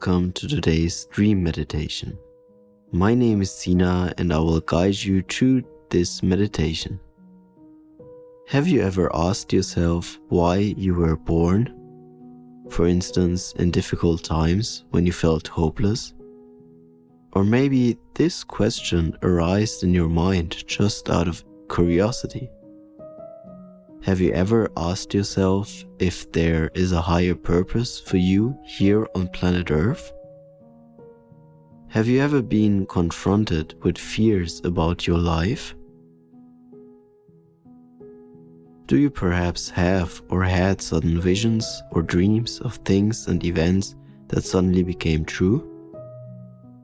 welcome to today's dream meditation. My name is Sina and I will guide you through this meditation. Have you ever asked yourself why you were born? For instance, in difficult times when you felt hopeless? Or maybe this question arose in your mind just out of curiosity. Have you ever asked yourself if there is a higher purpose for you here on planet Earth? Have you ever been confronted with fears about your life? Do you perhaps have or had sudden visions or dreams of things and events that suddenly became true?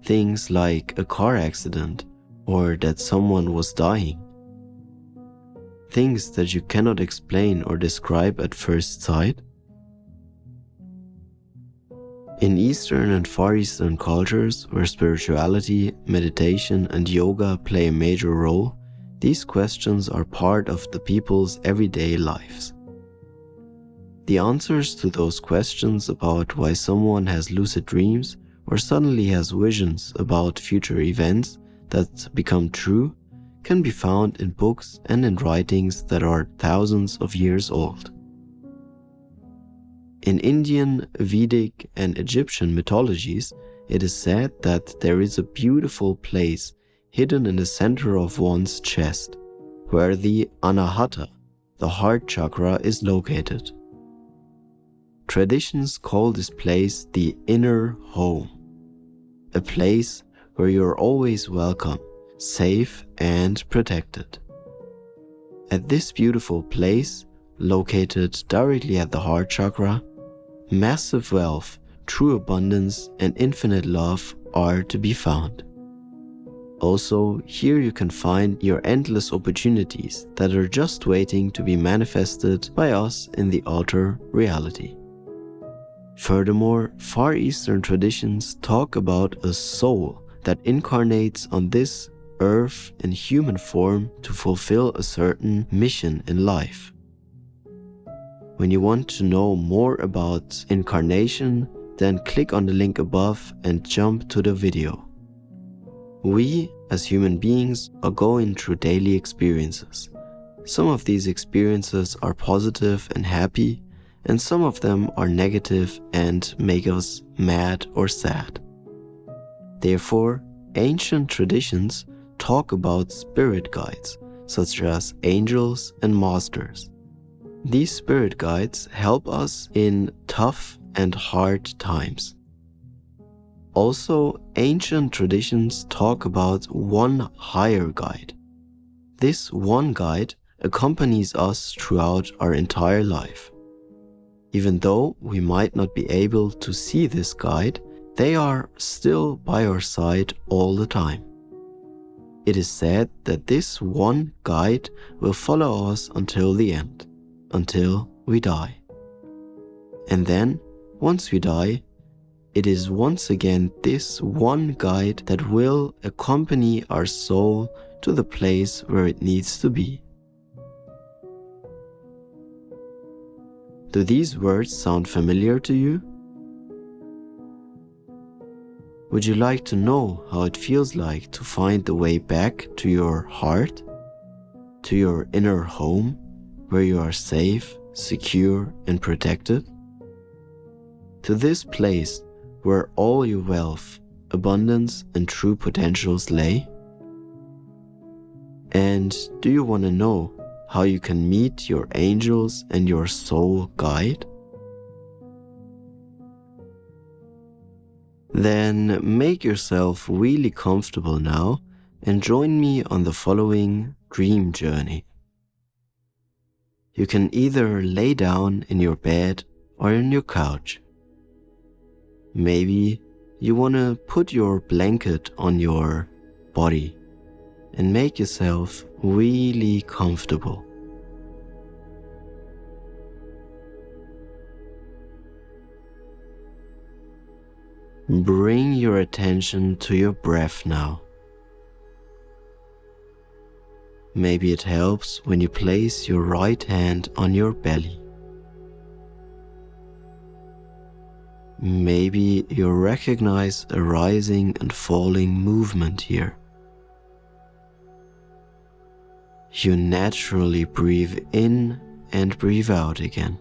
Things like a car accident or that someone was dying. Things that you cannot explain or describe at first sight. In Eastern and Far Eastern cultures where spirituality, meditation and yoga play a major role, these questions are part of the people's everyday lives. The answers to those questions about why someone has lucid dreams or suddenly has visions about future events that become true can be found in books and in writings that are thousands of years old. In Indian, Vedic and Egyptian mythologies, it is said that there is a beautiful place hidden in the center of one's chest, where the Anahata, the heart chakra, is located. Traditions call this place the inner home, a place where you are always welcome, safe and protected. At this beautiful place, located directly at the heart chakra, massive wealth, true abundance and infinite love are to be found. Also, here you can find your endless opportunities that are just waiting to be manifested by us in the outer reality. Furthermore, Far Eastern traditions talk about a soul that incarnates on this earth in human form to fulfill a certain mission in life. When you want to know more about incarnation, then click on the link above and jump to the video. We, as human beings, are going through daily experiences. Some of these experiences are positive and happy, and some of them are negative and make us mad or sad. Therefore, ancient traditions talk about spirit guides, such as angels and masters. These spirit guides help us in tough and hard times. Also, ancient traditions talk about one higher guide. This one guide accompanies us throughout our entire life. Even though we might not be able to see this guide, they are still by our side all the time. It is said that this one guide will follow us until the end, until we die. And then, once we die, it is once again this one guide that will accompany our soul to the place where it needs to be. Do these words sound familiar to you? Would you like to know how it feels like to find the way back to your heart, to your inner home, where you are safe, secure and protected? To this place where all your wealth, abundance and true potentials lay? And do you want to know how you can meet your angels and your soul guide? Then make yourself really comfortable now and join me on the following dream journey. You can either lay down in your bed or on your couch. Maybe you want to put your blanket on your body and make yourself really comfortable. Bring your attention to your breath now. Maybe it helps when you place your right hand on your belly. Maybe you recognize a rising and falling movement here. You naturally breathe in and breathe out again.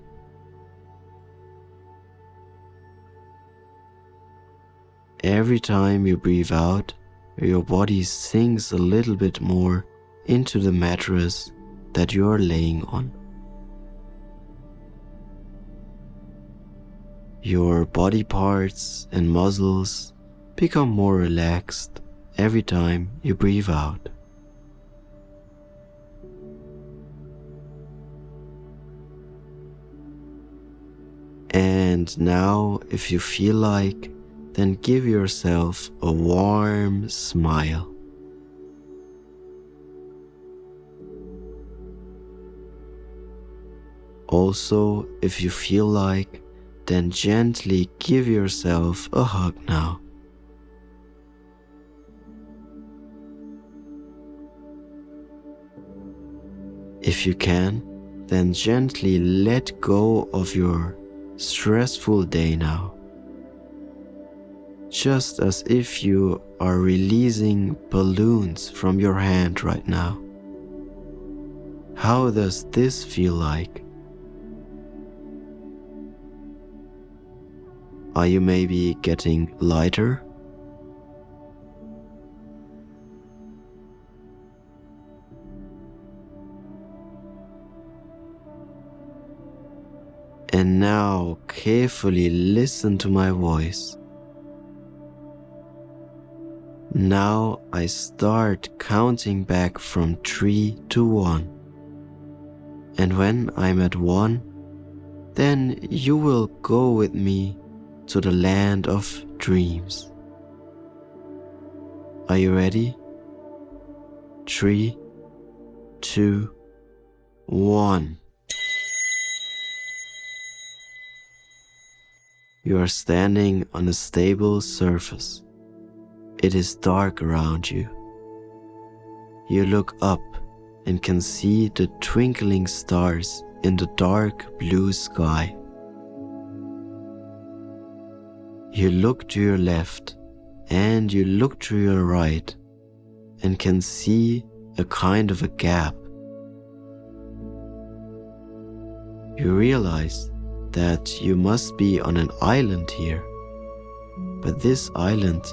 Every time you breathe out, your body sinks a little bit more into the mattress that you are laying on. Your body parts and muscles become more relaxed every time you breathe out. And now, if you feel like, then give yourself a warm smile. Also, if you feel like, then gently give yourself a hug now. If you can, then gently let go of your stressful day now. Just as if you are releasing balloons from your hand right now. How does this feel like? Are you maybe getting lighter? And now carefully listen to my voice. Now I start counting back from 3 to 1. And when I'm at 1, then you will go with me to the land of dreams. Are you ready? 3, 2, 1. You are standing on a stable surface. It is dark around you. You look up and can see the twinkling stars in the dark blue sky. You look to your left and you look to your right and can see a kind of a gap. You realize that you must be on an island here, but this island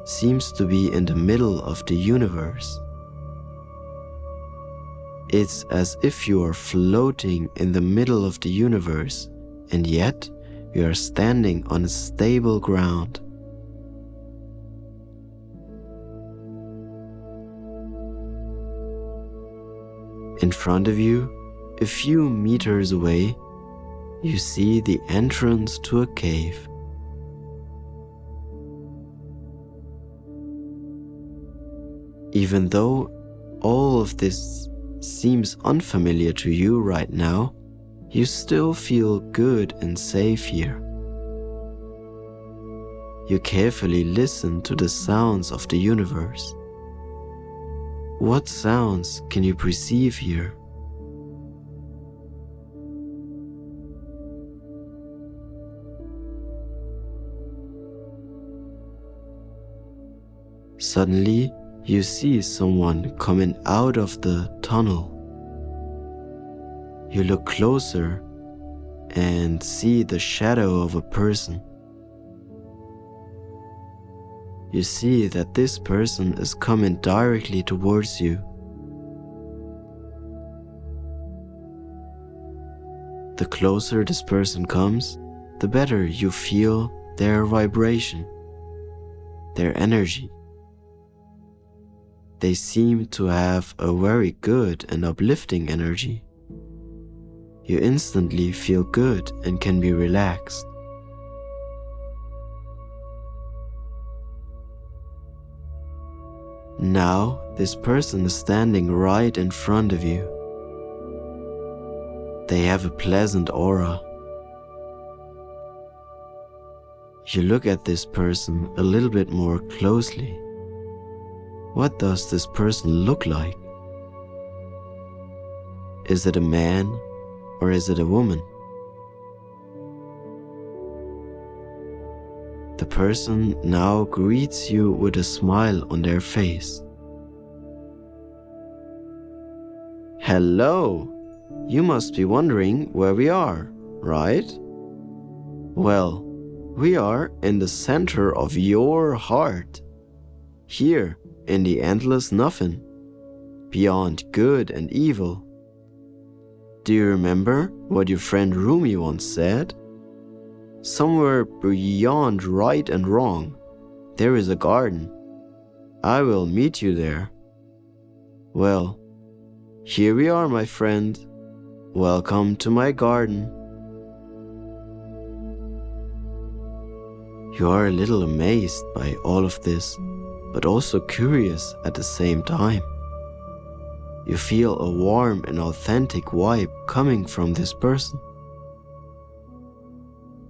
seems to be in the middle of the universe. It's as if you are floating in the middle of the universe, and yet you are standing on stable ground. In front of you, a few meters away, you see the entrance to a cave. Even though all of this seems unfamiliar to you right now, you still feel good and safe here. You carefully listen to the sounds of the universe. What sounds can you perceive here? Suddenly, you see someone coming out of the tunnel. You look closer and see the shadow of a person. You see that this person is coming directly towards you. The closer this person comes, the better you feel their vibration, their energy. They seem to have a very good and uplifting energy. You instantly feel good and can be relaxed. Now, this person is standing right in front of you. They have a pleasant aura. You look at this person a little bit more closely. What does this person look like? Is it a man or is it a woman? person now greets you with a smile on their face. Hello! You must be wondering where we are, right? Well, we are in the center of your heart, here in the endless nothing, beyond good and evil. Do you remember what your friend Rumi once said? Somewhere beyond right and wrong, there is a garden. I will meet you there. Well, here we are, my friend. Welcome to my garden. You are a little amazed by all of this, but also curious at the same time. You feel a warm and authentic vibe coming from this person.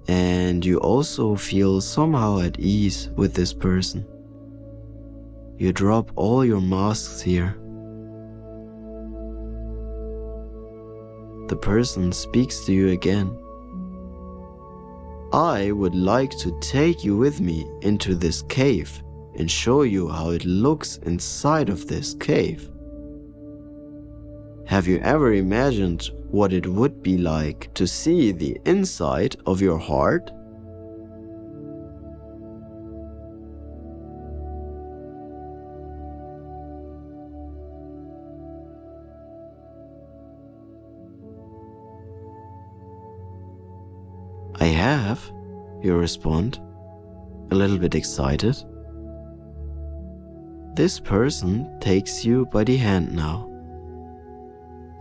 And you also feel somehow at ease with this person. You drop all your masks here. The person speaks to you again. I would like to take you with me into this cave and show you how it looks inside of this cave. Have you ever imagined what it would be like to see the inside of your heart? I have, you respond, a little bit excited. This person takes you by the hand now.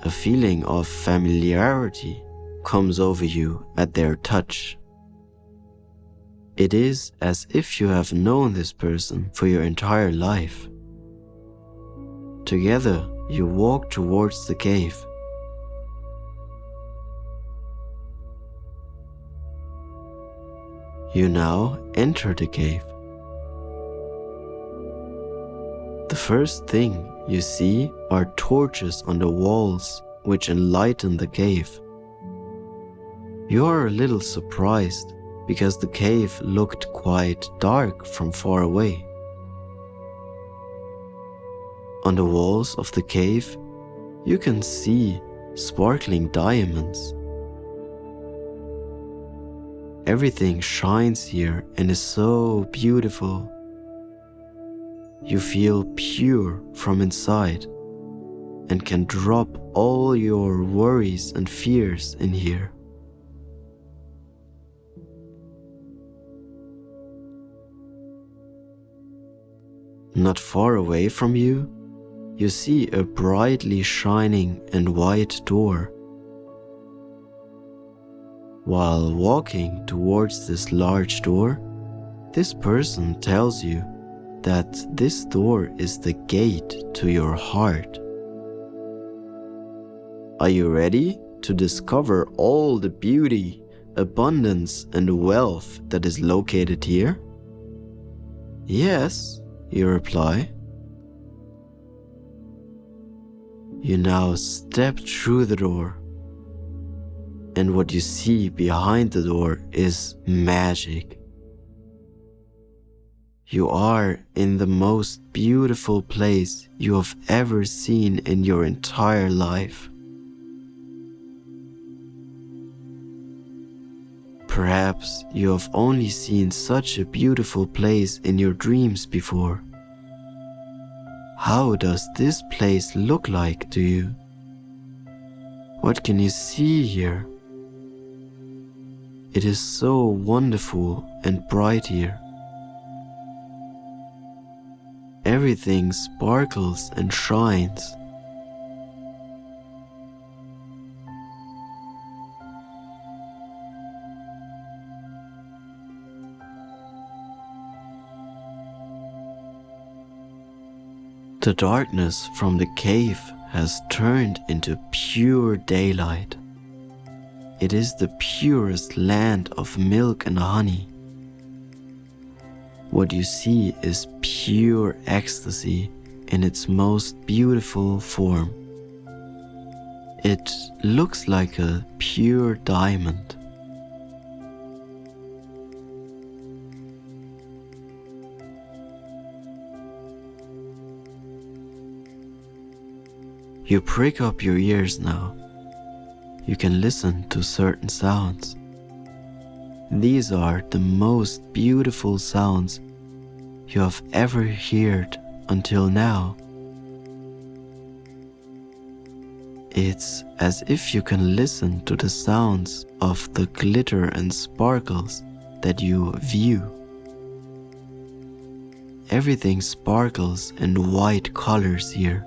A feeling of familiarity comes over you at their touch. It is as if you have known this person for your entire life. Together, you walk towards the cave. You now enter the cave. The first thing you see are torches on the walls which enlighten the cave. You are a little surprised because the cave looked quite dark from far away. On the walls of the cave, you can see sparkling diamonds. Everything shines here and is so beautiful. You feel pure from inside and can drop all your worries and fears in here. Not far away from you, you see a brightly shining and white door. While walking towards this large door, this person tells you that this door is the gate to your heart. Are you ready to discover all the beauty, abundance, and wealth that is located here? Yes, you reply. You now step through the door, and what you see behind the door is magic. You are in the most beautiful place you have ever seen in your entire life. Perhaps you have only seen such a beautiful place in your dreams before. How does this place look like to you? What can you see here? It is so wonderful and bright here. Everything sparkles and shines. The darkness from the cave has turned into pure daylight. It is the purest land of milk and honey. What you see is pure ecstasy in its most beautiful form. It looks like a pure diamond. You prick up your ears now. You can listen to certain sounds. These are the most beautiful sounds you have ever heard until now. It's as if you can listen to the sounds of the glitter and sparkles that you view. Everything sparkles in white colors here.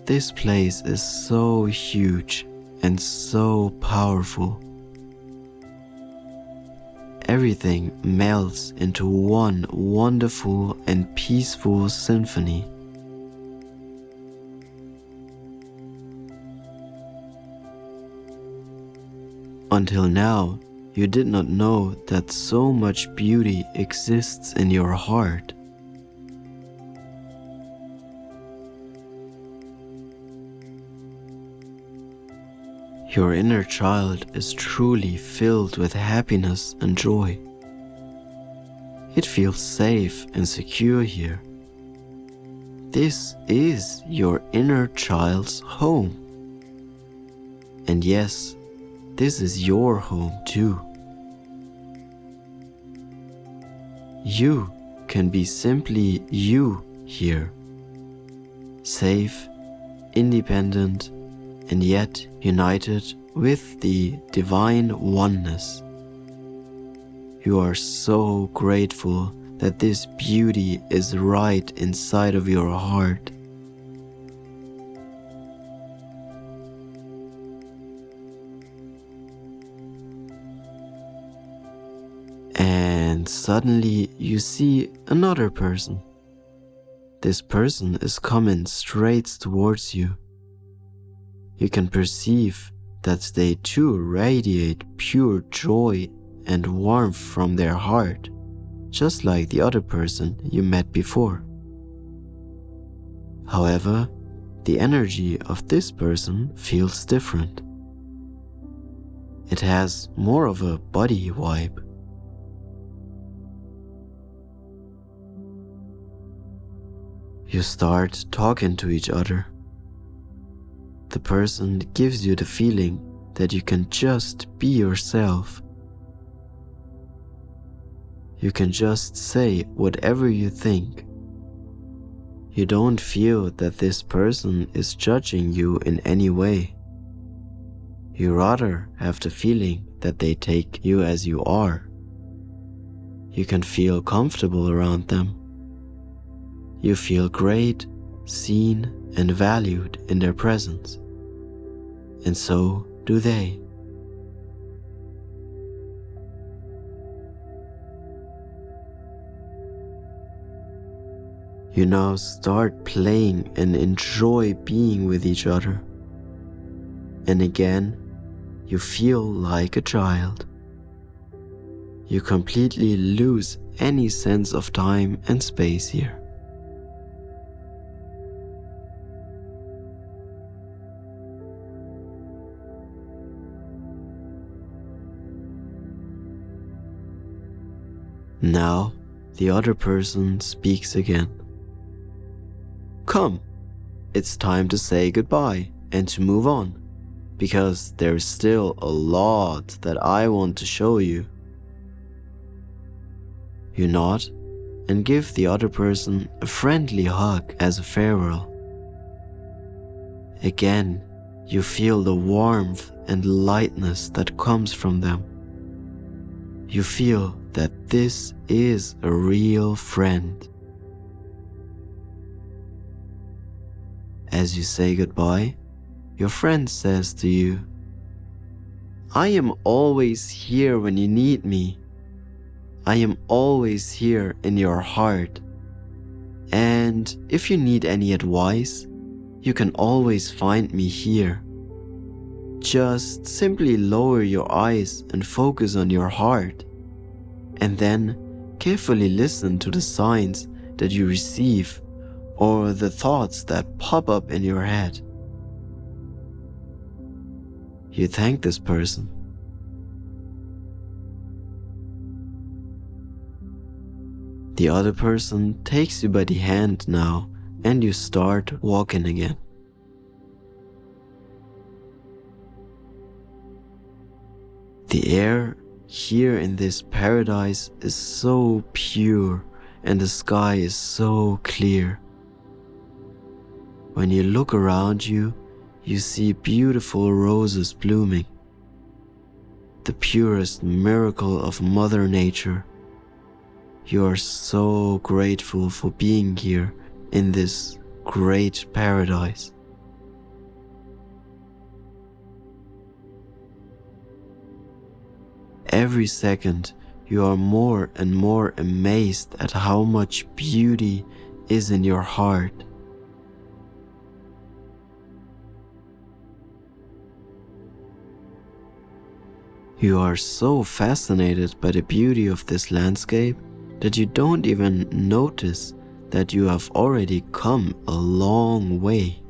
This place is so huge and so powerful. Everything melts into one wonderful and peaceful symphony. Until now, you did not know that so much beauty exists in your heart. Your inner child is truly filled with happiness and joy. It feels safe and secure here. This is your inner child's home. And yes, this is your home too. You can be simply you here. Safe, independent, and yet united with the divine oneness. You are so grateful that this beauty is right inside of your heart. And suddenly you see another person. This person is coming straight towards you. You can perceive that they too radiate pure joy and warmth from their heart, just like the other person you met before. However, the energy of this person feels different. It has more of a body vibe. You start talking to each other. The person gives you the feeling that you can just be yourself. You can just say whatever you think. You don't feel that this person is judging you in any way. You rather have the feeling that they take you as you are. You can feel comfortable around them. You feel great, seen, and valued in their presence. And so do they. You now start playing and enjoy being with each other. And again, you feel like a child. You completely lose any sense of time and space here. Now, the other person speaks again. Come, it's time to say goodbye and to move on, because there's still a lot that I want to show you. You nod and give the other person a friendly hug as a farewell. Again, you feel the warmth and lightness that comes from them. You feel that this is a real friend. As you say goodbye, your friend says to you, I am always here when you need me. I am always here in your heart. And if you need any advice, you can always find me here. Just simply lower your eyes and focus on your heart. And then carefully listen to the signs that you receive or the thoughts that pop up in your head. You thank this person. The other person takes you by the hand now and you start walking again. The air here in this paradise is so pure and the sky is so clear. When you look around you, you see beautiful roses blooming, the purest miracle of Mother Nature. You are so grateful for being here in this great paradise. Every second, you are more and more amazed at how much beauty is in your heart. You are so fascinated by the beauty of this landscape that you don't even notice that you have already come a long way.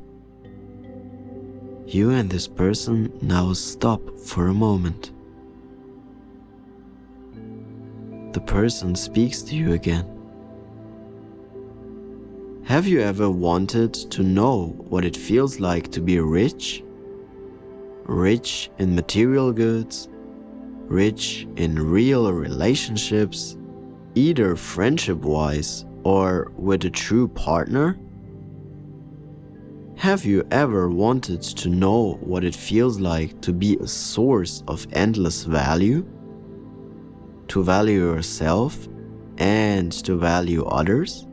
You and this person now stop for a moment. The person speaks to you again. Have you ever wanted to know what it feels like to be rich? Rich in material goods, rich in real relationships, either friendship-wise or with a true partner? Have you ever wanted to know what it feels like to be a source of endless value? To value yourself and to value others?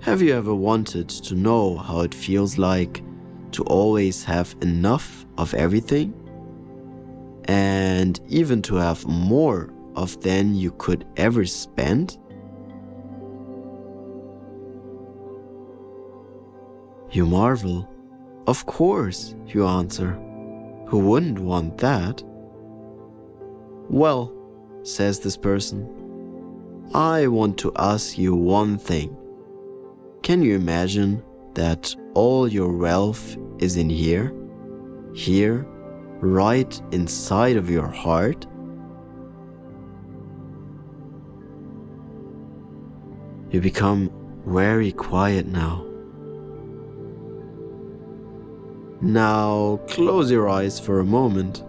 Have you ever wanted to know how it feels like to always have enough of everything? And even to have more of than you could ever spend? You marvel. Of course, you answer. Who wouldn't want that? Well, says this person, I want to ask you one thing. Can you imagine that all your wealth is in here? Here, right inside of your heart? You become very quiet now. Now close your eyes for a moment.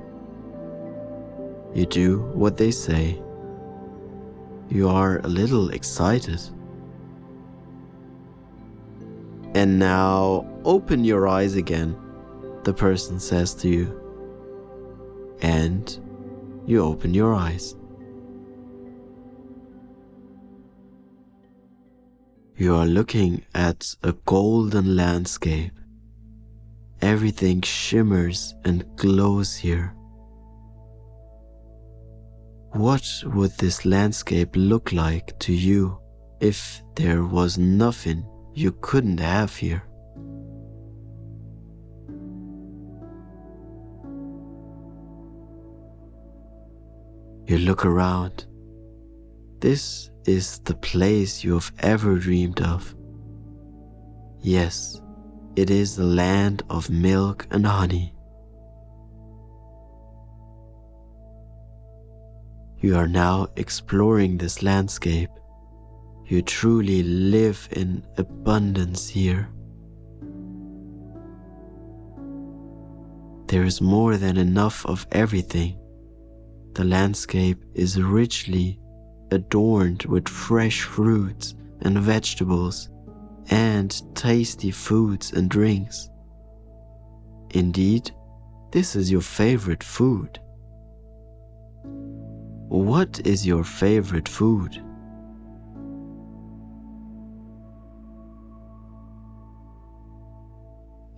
You do what they say. You are a little excited. And now open your eyes again, the person says to you. And you open your eyes. You are looking at a golden landscape. Everything shimmers and glows here. What would this landscape look like to you if there was nothing you couldn't have here? You look around. This is the place you have ever dreamed of. Yes, it is the land of milk and honey. You are now exploring this landscape. You truly live in abundance here. There is more than enough of everything. The landscape is richly adorned with fresh fruits and vegetables and tasty foods and drinks. Indeed, this is your favorite food. What is your favorite food?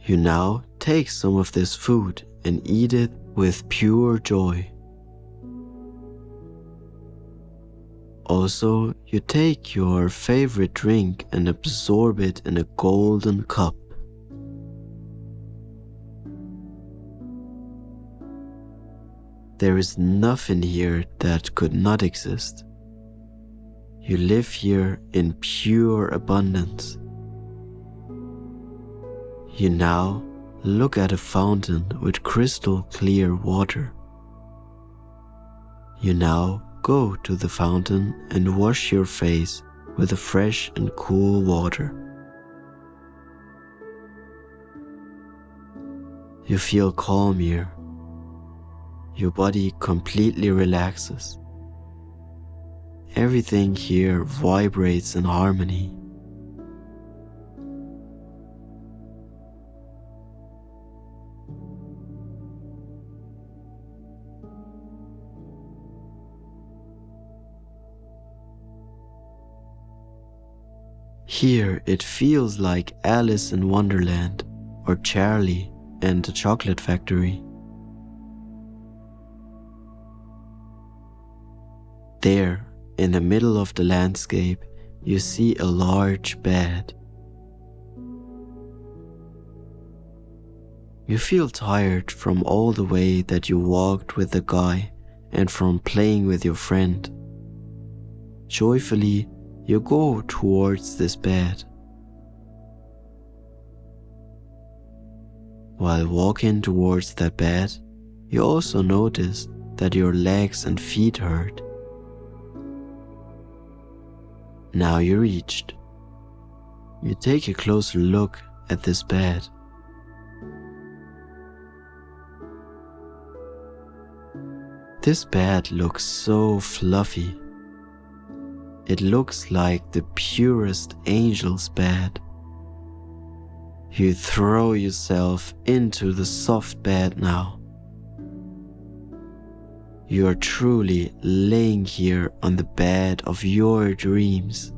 You now take some of this food and eat it with pure joy. Also, you take your favorite drink and absorb it in a golden cup. There is nothing here that could not exist. You live here in pure abundance. You now look at a fountain with crystal clear water. You now go to the fountain and wash your face with the fresh and cool water. You feel calm here. Your body completely relaxes. Everything here vibrates in harmony. Here it feels like Alice in Wonderland or Charlie and the Chocolate Factory. There, in the middle of the landscape, you see a large bed. You feel tired from all the way that you walked with the guy and from playing with your friend. Joyfully, you go towards this bed. While walking towards that bed, you also notice that your legs and feet hurt. Now you reached. You take a closer look at this bed. This bed looks so fluffy. It looks like the purest angel's bed. You throw yourself into the soft bed now. You are truly laying here on the bed of your dreams.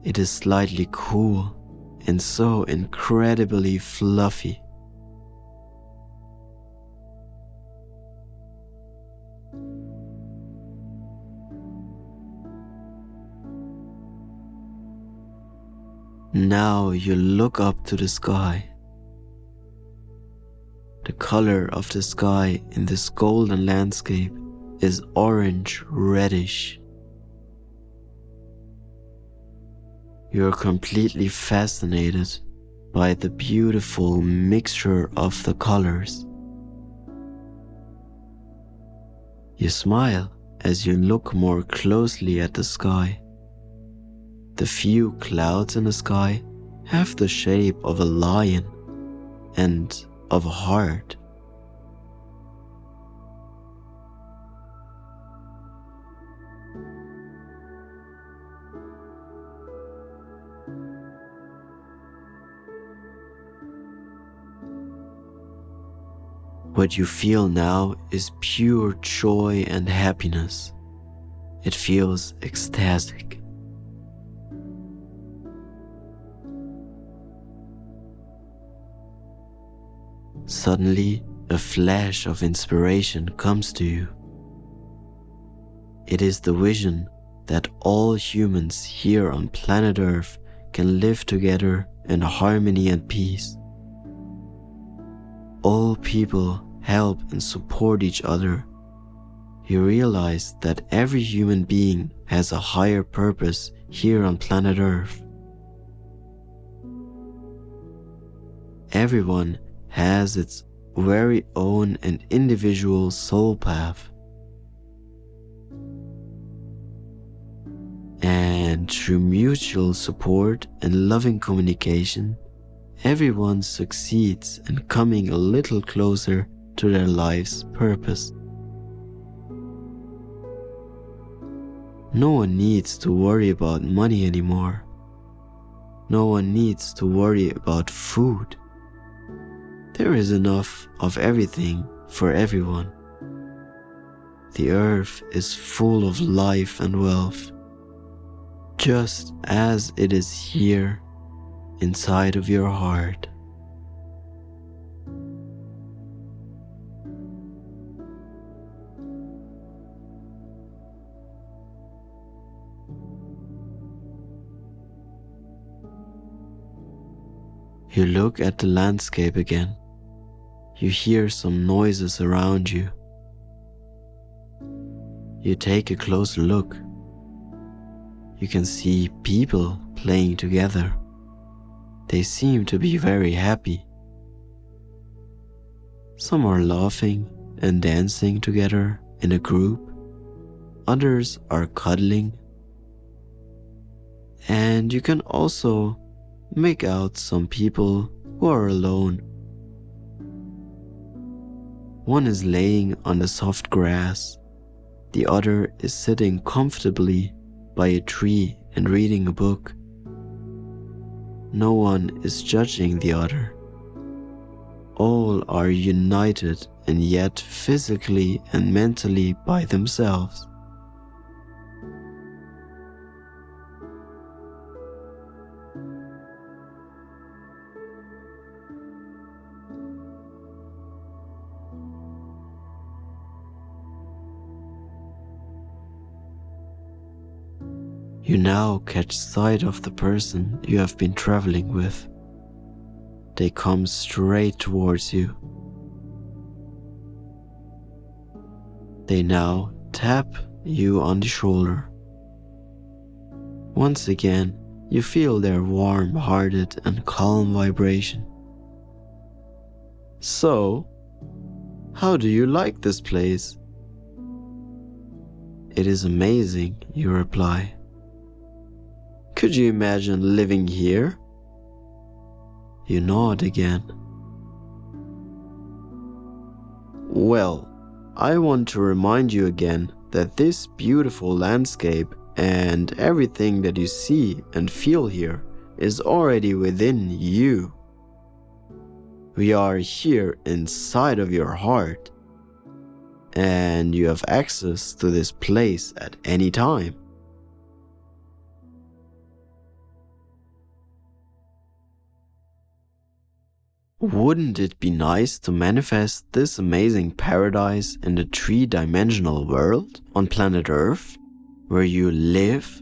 It is slightly cool and so incredibly fluffy. Now you look up to the sky. The color of the sky in this golden landscape is orange-reddish. You're completely fascinated by the beautiful mixture of the colors. You smile as you look more closely at the sky. The few clouds in the sky have the shape of a lion and of a heart. What you feel now is pure joy and happiness. It feels ecstatic. Suddenly, a flash of inspiration comes to you. It is the vision that all humans here on planet Earth can live together in harmony and peace. All people help and support each other. You realize that every human being has a higher purpose here on planet Earth. Everyone has its very own and individual soul path. And through mutual support and loving communication, everyone succeeds in coming a little closer to their life's purpose. No one needs to worry about money anymore. No one needs to worry about food. There is enough of everything for everyone. The earth is full of life and wealth, just as it is here inside of your heart. You look at the landscape again. You hear some noises around you. You take a closer look. You can see people playing together. They seem to be very happy. Some are laughing and dancing together in a group. Others are cuddling. And you can also make out some people who are alone. One is laying on the soft grass. The other is sitting comfortably by a tree and reading a book. No one is judging the other. All are united and yet physically and mentally by themselves. You now catch sight of the person you have been traveling with. They come straight towards you. They now tap you on the shoulder. Once again, you feel their warm-hearted and calm vibration. So, how do you like this place? It is amazing, you reply. Could you imagine living here? You nod again. Well, I want to remind you again that this beautiful landscape and everything that you see and feel here is already within you. We are here inside of your heart, and you have access to this place at any time. Wouldn't it be nice to manifest this amazing paradise in the three-dimensional world on planet Earth, where you live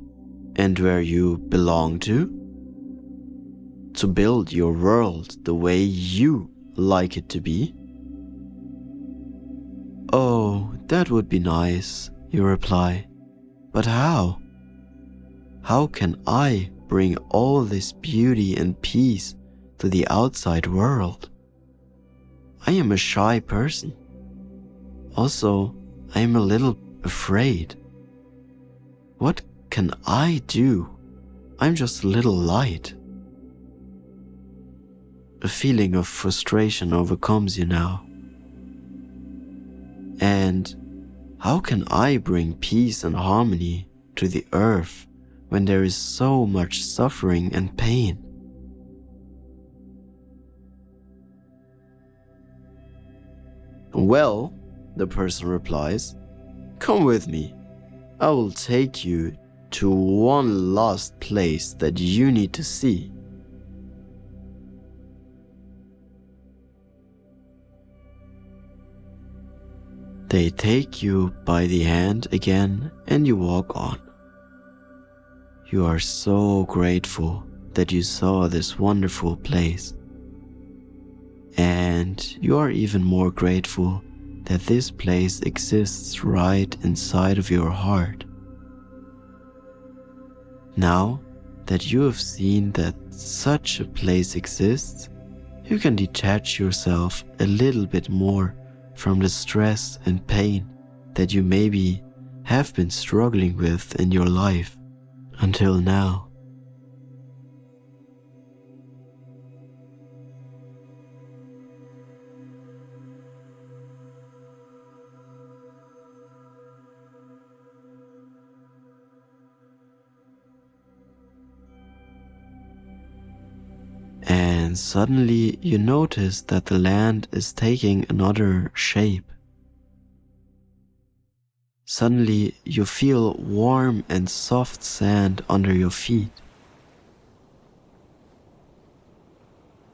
and where you belong to? To build your world the way you like it to be? Oh, that would be nice, you reply. But how? How can I bring all this beauty and peace to the outside world? I am a shy person. Also, I am a little afraid. What can I do? I'm just a little light. A feeling of frustration overcomes you now. And how can I bring peace and harmony to the earth when there is so much suffering and pain? Well, the person replies, come with me. I will take you to one last place that you need to see. They take you by the hand again and you walk on. You are so grateful that you saw this wonderful place. And you are even more grateful that this place exists right inside of your heart. Now that you have seen that such a place exists, you can detach yourself a little bit more from the stress and pain that you maybe have been struggling with in your life until now. And suddenly you notice that the land is taking another shape. Suddenly you feel warm and soft sand under your feet.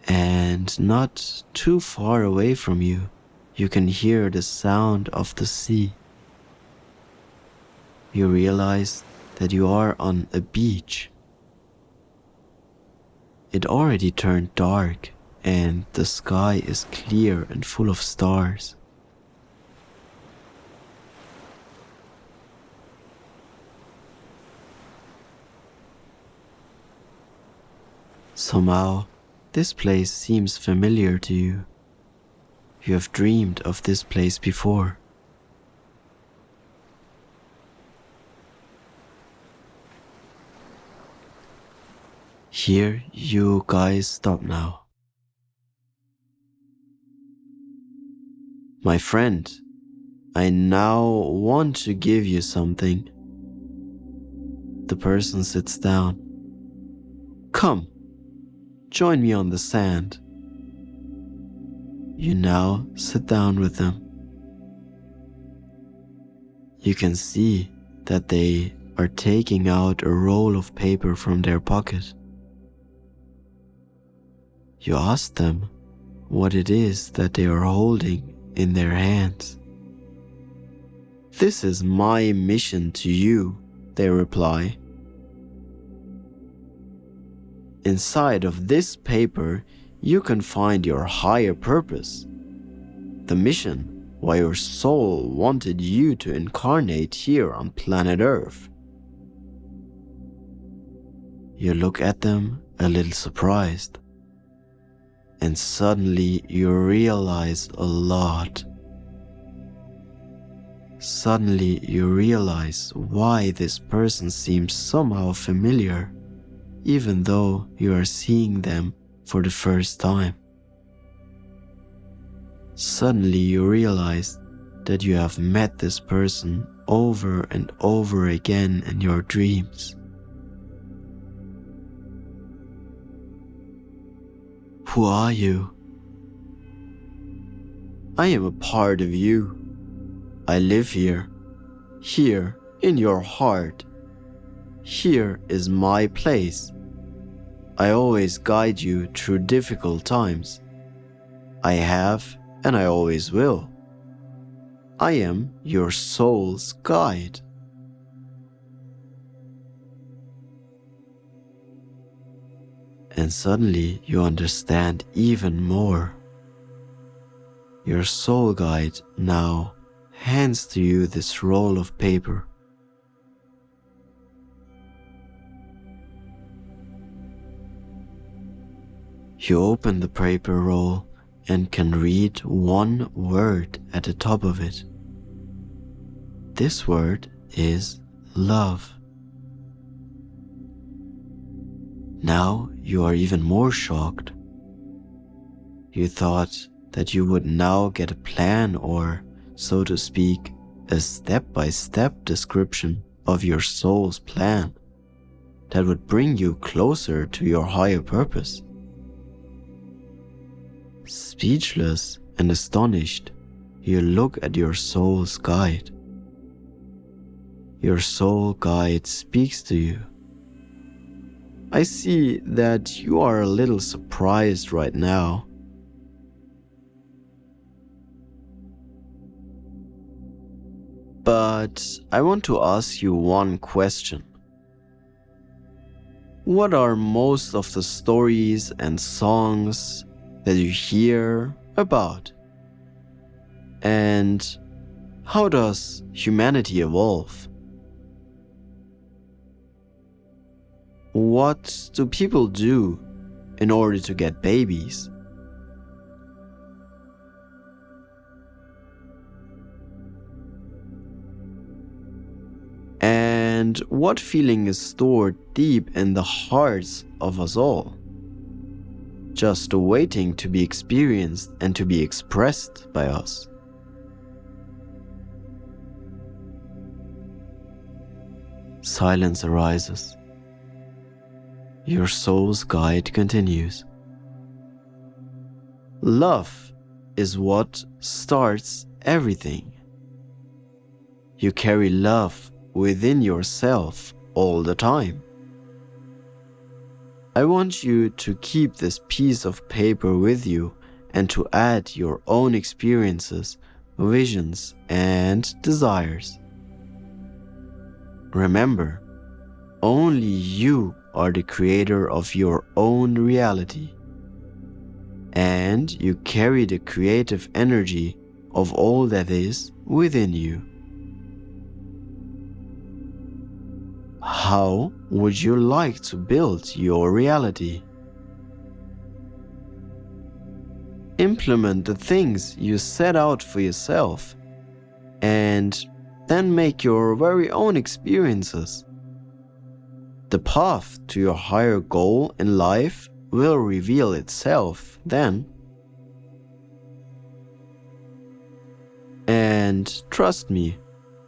And not too far away from you, you can hear the sound of the sea. You realize that you are on a beach. It already turned dark and the sky is clear and full of stars. Somehow, this place seems familiar to you. You have dreamed of this place before. Here you guys stop now. My friend, I now want to give you something. The person sits down. Come, join me on the sand. You now sit down with them. You can see that they are taking out a roll of paper from their pocket. You ask them what it is that they are holding in their hands. This is my mission to you, they reply. Inside of this paper, you can find your higher purpose, the mission why your soul wanted you to incarnate here on planet Earth. You look at them a little surprised, and suddenly you realize a lot. Suddenly you realize why this person seems somehow familiar, even though you are seeing them for the first time. Suddenly you realize that you have met this person over and over again in your dreams. Who are you? I am a part of you. I live here in your heart. Here is my place. I always guide you through difficult times. I have and I always will. I am your soul's guide. And suddenly you understand even more. Your soul guide now hands to you this roll of paper. You open the paper roll and can read one word at the top of it. This word is love. Now you are even more shocked. You thought that you would now get a plan or, so to speak, a step-by-step description of your soul's plan that would bring you closer to your higher purpose. Speechless and astonished, you look at your soul's guide. Your soul guide speaks to you. I see that you are a little surprised right now. But I want to ask you one question. What are most of the stories and songs that you hear about? And how does humanity evolve? What do people do in order to get babies? And what feeling is stored deep in the hearts of us all, just waiting to be experienced and to be expressed by us? Silence arises. Your soul's guide continues. Love is what starts everything. You carry love within yourself all the time. I want you to keep this piece of paper with you and to add your own experiences, visions, and desires. Remember, only you are the creator of your own reality, and you carry the creative energy of all that is within you. How would you like to build your reality? Implement the things you set out for yourself, and then make your very own experiences. The path to your higher goal in life will reveal itself then. And trust me,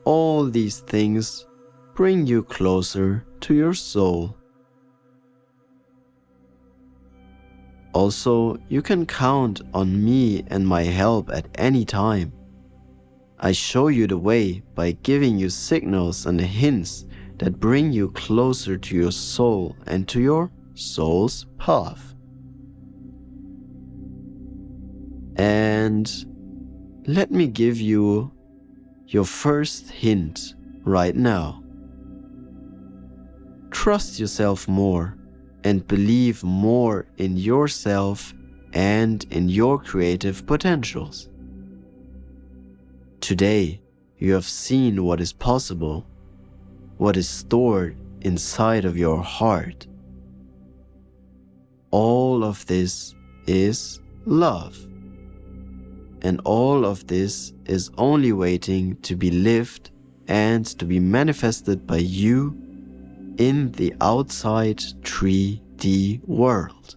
all these things bring you closer to your soul. Also, you can count on me and my help at any time. I show you the way by giving you signals and hints that bring you closer to your soul and to your soul's path. And let me give you your first hint right now. Trust yourself more and believe more in yourself and in your creative potentials. Today, you have seen what is possible, what is stored inside of your heart. All of this is love. And all of this is only waiting to be lived and to be manifested by you in the outside 3D world.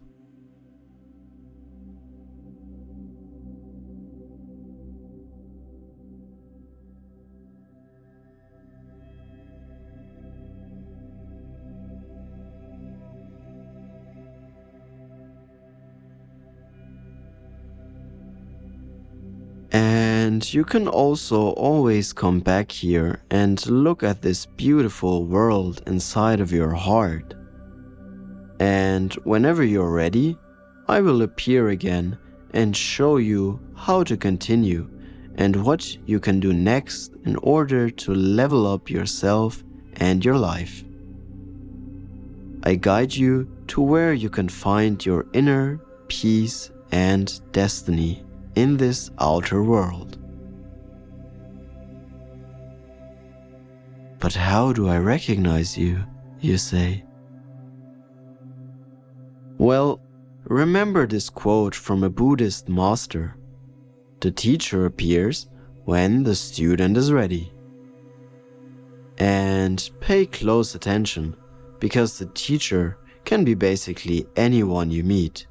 And you can also always come back here and look at this beautiful world inside of your heart. And whenever you're ready, I will appear again and show you how to continue and what you can do next in order to level up yourself and your life. I guide you to where you can find your inner peace and destiny in this outer world. But how do I recognize you, you say? Well, remember this quote from a Buddhist master. The teacher appears when the student is ready. And pay close attention, because the teacher can be basically anyone you meet.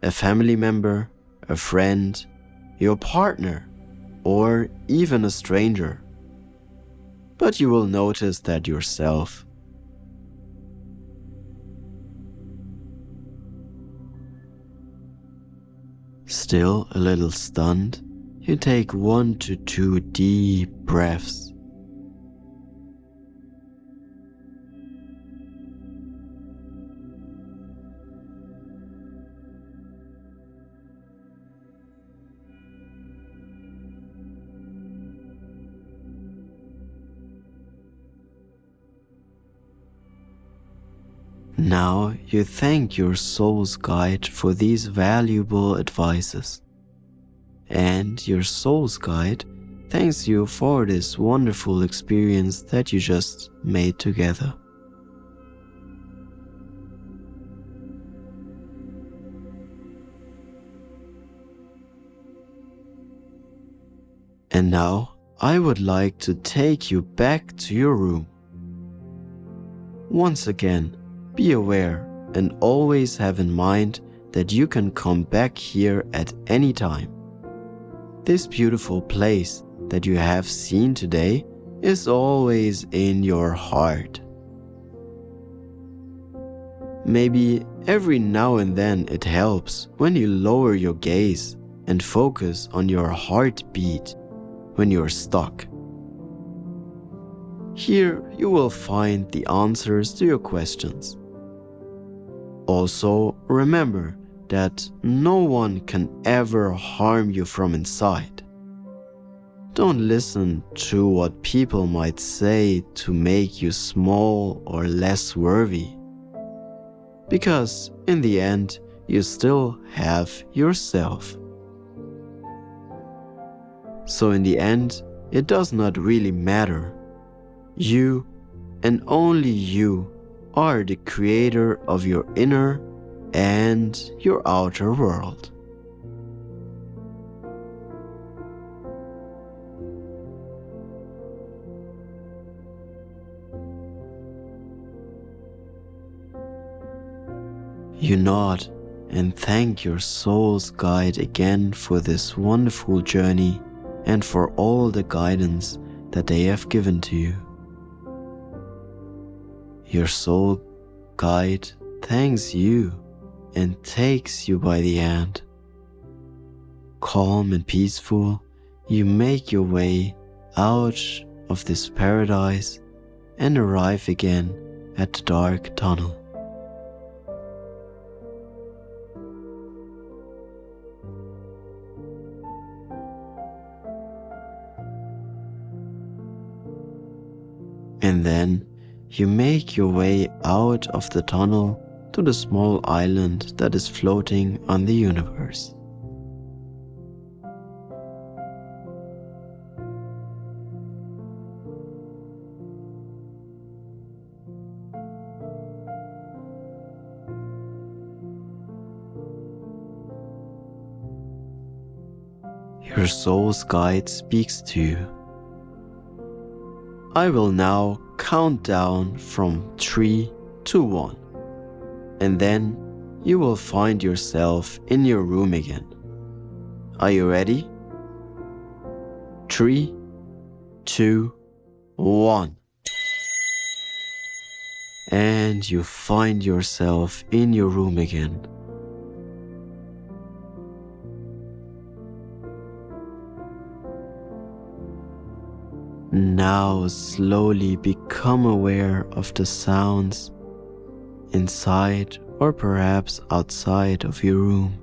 A family member, a friend, your partner, or even a stranger. But you will notice that yourself. Still a little stunned, you take 1 to 2 deep breaths. Now you thank your soul's guide for these valuable advices. And your soul's guide thanks you for this wonderful experience that you just made together. And now I would like to take you back to your room. Once again, be aware and always have in mind that you can come back here at any time. This beautiful place that you have seen today is always in your heart. Maybe every now and then it helps when you lower your gaze and focus on your heartbeat when you're stuck. Here you will find the answers to your questions. Also, remember that no one can ever harm you from inside. Don't listen to what people might say to make you small or less worthy. Because in the end, you still have yourself. So in the end, it does not really matter. You and only you are the creator of your inner and your outer world. You nod and thank your soul's guide again for this wonderful journey and for all the guidance that they have given to you. Your soul guide thanks you and takes you by the hand. Calm and peaceful, you make your way out of this paradise and arrive again at the dark tunnel. And then you make your way out of the tunnel to the small island that is floating on the universe. Your soul's guide speaks to you. I will now count down from 3 to 1, and then you will find yourself in your room again. Are you ready? 3, 2, 1. And you find yourself in your room again. Now slowly become aware of the sounds inside or perhaps outside of your room.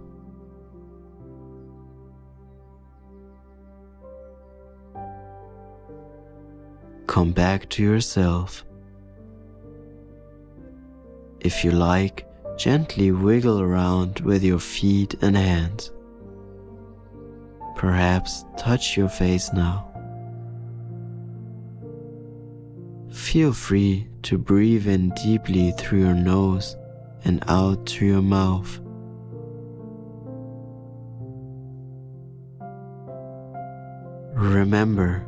Come back to yourself. If you like, gently wiggle around with your feet and hands. Perhaps touch your face now. Feel free to breathe in deeply through your nose and out through your mouth. Remember,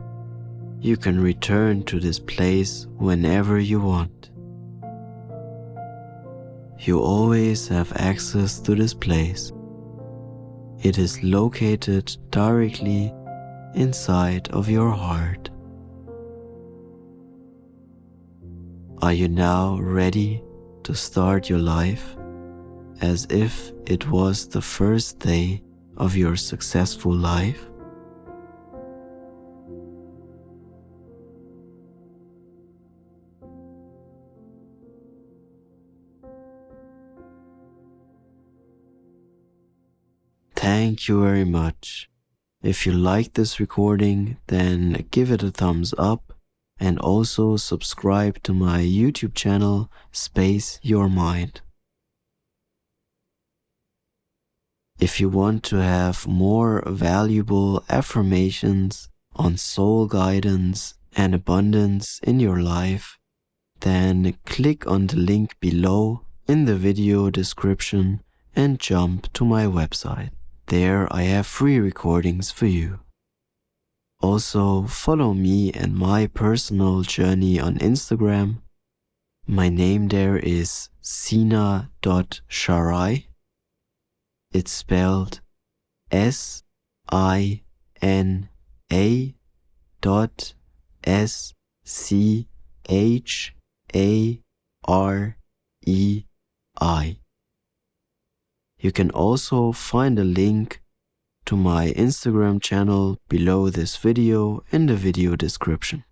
you can return to this place whenever you want. You always have access to this place. It is located directly inside of your heart. Are you now ready to start your life as if it was the first day of your successful life? Thank you very much. If you liked this recording, then give it a thumbs up and also subscribe to my YouTube channel, Space Your Mind. If you want to have more valuable affirmations on soul guidance and abundance in your life, then click on the link below in the video description and jump to my website. There I have free recordings for you. Also, follow me and my personal journey on Instagram. My name there is sina.sharai. It's spelled SINA.SCHAREI. You can also find a link to my Instagram channel below this video in the video description.